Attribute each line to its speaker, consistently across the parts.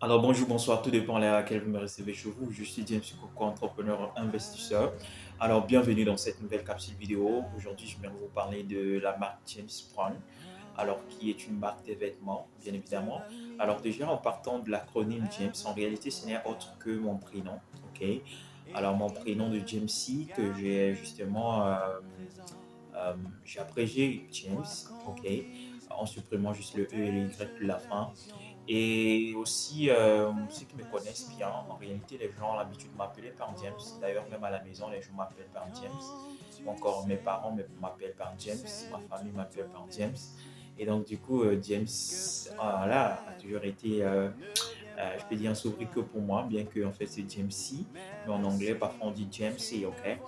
Speaker 1: Alors bonjour, bonsoir, tout dépend à laquelle vous me recevez chez vous. Je suis James Coco, entrepreneur investisseur. Alors bienvenue dans cette nouvelle capsule vidéo. Aujourd'hui, je viens vous parler de la marque James Brown, alors qui est une marque de vêtements, bien évidemment. Alors déjà, en partant de l'acronyme James, en réalité, ce n'est autre que mon prénom, ok? Alors mon prénom de James C, que j'ai justement, j'ai abrégé James, ok? En supprimant juste le E et le Y de la fin. Et aussi, ceux qui me connaissent bien, en réalité, les gens ont l'habitude de m'appeler par James. D'ailleurs, même à la maison, les gens m'appellent par James. Ou encore, mes parents m'appellent par James. Ma famille m'appelle par James. Et donc, du coup, James, voilà, a toujours été, je peux dire, un sobriquet pour moi, bien que en fait c'est James C. Mais en anglais, parfois on dit James C, ok?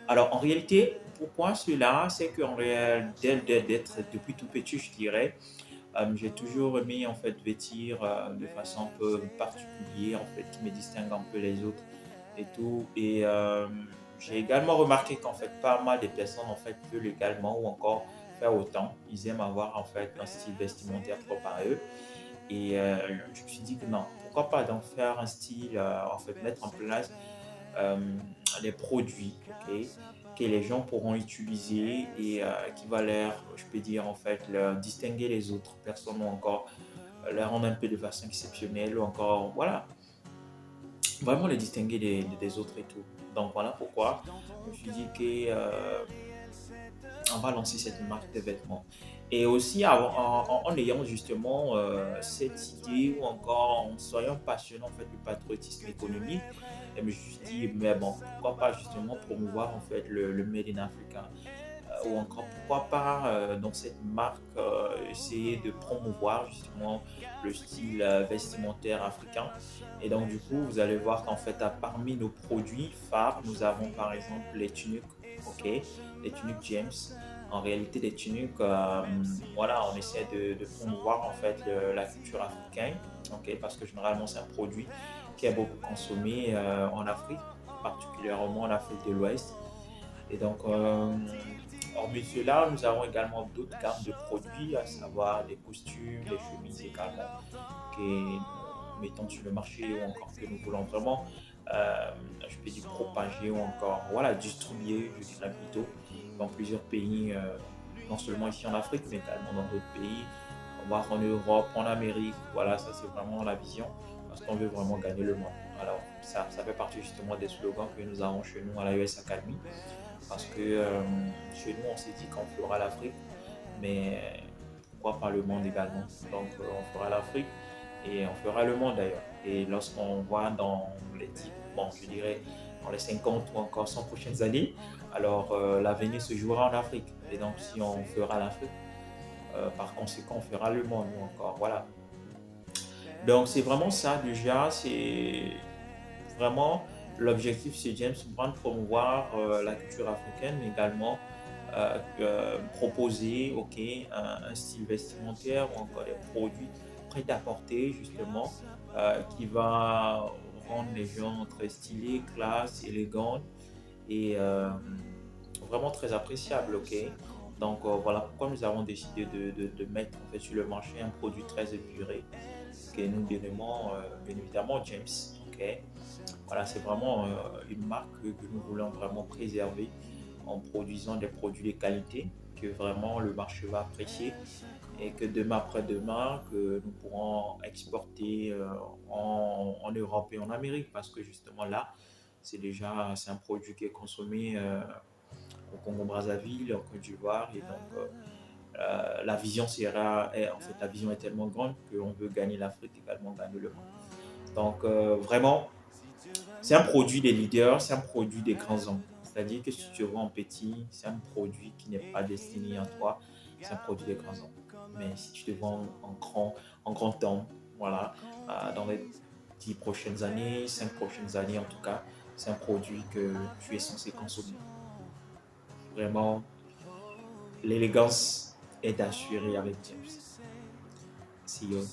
Speaker 1: Alors, en réalité, pourquoi cela? C'est qu'en réalité, d'être depuis tout petit, je dirais, j'ai toujours aimé en fait vêtir de façon un peu particulière, en fait, qui me distingue un peu les autres et tout. Et j'ai également remarqué qu'en fait, pas mal de personnes en fait veulent également ou encore faire autant. Ils aiment avoir en fait un style vestimentaire propre à eux. Et je me suis dit que non, pourquoi pas donc faire un style, en fait, mettre en place euh, des produits, ok, que les gens pourront utiliser et qui va leur, je peux dire en fait, leur distinguer les autres personnes ou encore leur rendre un peu de façon exceptionnelle ou encore, voilà, vraiment les distinguer des autres et tout. Donc voilà pourquoi je me suis dit que on va lancer cette marque de vêtements. Et aussi en ayant justement cette idée ou encore en soyant passionné en fait du patriotisme économique, et je me suis dit, mais bon, pourquoi pas justement promouvoir en fait le Made in Africa ou encore pourquoi pas dans cette marque essayer de promouvoir justement le style vestimentaire africain. Et donc du coup, vous allez voir qu'en fait, parmi nos produits phares, nous avons par exemple les tuniques, ok, les tuniques James. En réalité, les tuniques, voilà, on essaie de promouvoir en fait la culture africaine, ok, parce que généralement c'est un produit qui est beaucoup consommé en Afrique, particulièrement en Afrique de l'Ouest. Et donc, hormis cela, nous avons également d'autres gammes de produits, à savoir les costumes, les chemises également, que nous mettons sur le marché ou encore que nous voulons vraiment, je peux dire, propager ou encore, voilà, distribuer, je dirais plutôt, dans plusieurs pays, non seulement ici en Afrique, mais également dans d'autres pays, voire en Europe, en Amérique. Voilà, ça c'est vraiment la vision, parce qu'on veut vraiment gagner le monde. Alors, ça fait partie justement des slogans que nous avons chez nous à la US Academy. Parce que chez nous, on s'est dit qu'on fera l'Afrique, mais pourquoi pas le monde également. Donc, on fera l'Afrique et on fera le monde d'ailleurs. Et lorsqu'on voit dans les 10, bon, je dirais dans les 50 ou encore 100 prochaines années, alors l'avenir se jouera en Afrique. Et donc, si on fera l'Afrique, par conséquent, on fera le monde ou encore, voilà. Donc, c'est vraiment ça déjà, c'est vraiment l'objectif chez James Brown, promouvoir la culture africaine, mais également proposer un style vestimentaire ou encore des produits prêts à porter justement qui va rendre les gens très stylés, classe, élégants et vraiment très appréciables. Ok, donc voilà pourquoi nous avons décidé de mettre en fait, sur le marché un produit très épuré que nous dénommons bien évidemment James. Ok, voilà, c'est vraiment une marque que nous voulons vraiment préserver en produisant des produits de qualité que vraiment le marché va apprécier et que demain après-demain, que nous pourrons exporter en Europe et en Amérique parce que justement là, c'est un produit qui est consommé au Congo-Brazzaville, en Côte d'Ivoire et donc la vision en fait, la vision est tellement grande qu'on veut gagner l'Afrique, également gagner le monde. Donc vraiment, c'est un produit des leaders, c'est un produit des grands hommes. C'est-à-dire que si tu vends en petit, c'est un produit qui n'est pas destiné à toi, c'est un produit des grands hommes. Mais si tu te vends en grand temps, voilà, dans les 10 prochaines années, 5 prochaines années en tout cas, c'est un produit que tu es censé consommer. Vraiment, l'élégance est assurée avec James. CEO.